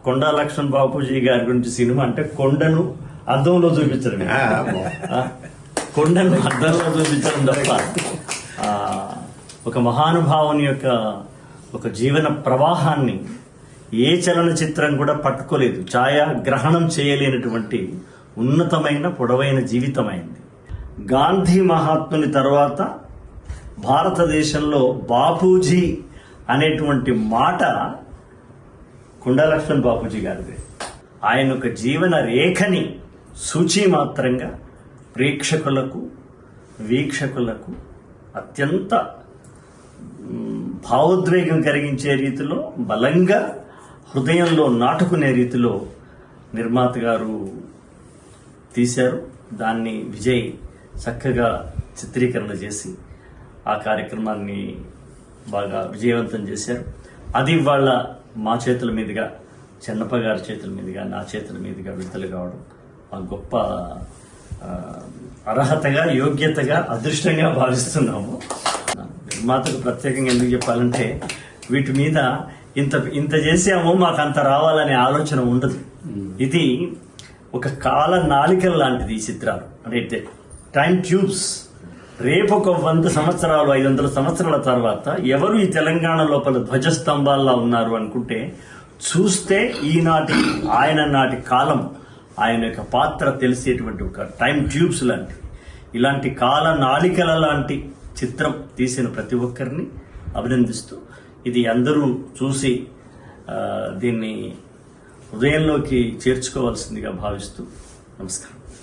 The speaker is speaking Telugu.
కొండా లక్ష్మణ్ బాపూజీ గారి గురించి సినిమా అంటే కొండను అద్దంలో చూపించడం, కొండను అద్దంలో చూపించడం తప్ప ఒక మహానుభావుని యొక్క ఒక జీవన ప్రవాహాన్ని ఏ చలనచిత్రం కూడా పట్టుకోలేదు, ఛాయాగ్రహణం చేయలేనటువంటి ఉన్నతమైన పొడవైన జీవితమైంది. గాంధీ మహాత్ముని తర్వాత భారతదేశంలో బాపూజీ అనేటువంటి మాట కొండా లక్ష్మణ్ బాపూజీ గారిదే. ఆయన ఒక జీవన రేఖని సూచి మాత్రంగా ప్రేక్షకులకు వీక్షకులకు అత్యంత భావోద్వేగం కలిగించే రీతిలో బలంగా హృదయంలో నాటుకునే రీతిలో నిర్మాత గారు తీశారు. దాన్ని విజయ్ చక్కగా చిత్రీకరణ చేసి ఆ కార్యక్రమాన్ని బాగా విజయవంతం చేశారు. అది ఇవాళ మా చేతుల మీదుగా, చెన్నప్ప గారి చేతుల మీదుగా, నా చేతుల మీదుగా విడుదల కావడం ఆ గొప్ప అర్హతగా, యోగ్యతగా, అదృష్టంగా భావిస్తున్నాము. నిర్మాతకు ప్రత్యేకంగా ఎందుకు చెప్పాలంటే వీటి మీద ఇంత చేసాము, మాకు అంత రావాలనే ఆలోచన ఉండదు. ఇది ఒక కాల నాళికల లాంటిది. ఈ చిత్రాలు అంటే టైం ట్యూబ్స్. రేపు ఒక 100 సంవత్సరాలు 500 సంవత్సరాల తర్వాత ఎవరు ఈ తెలంగాణ లోపల ధ్వజస్తంభాల్లా ఉన్నారు అనుకుంటే చూస్తే ఈనాటి ఆయన నాటి కాలం, ఆయన యొక్క పాత్ర తెలిసేటువంటి ఒక టైం ట్యూబ్స్ లాంటివి. ఇలాంటి కాల నాళికల లాంటి చిత్రం తీసిన ప్రతి ఒక్కరిని అభినందిస్తూ, ఇది అందరూ చూసి దీన్ని హృదయంలోకి చేర్చుకోవాల్సిందిగా భావిస్తూ నమస్కారం.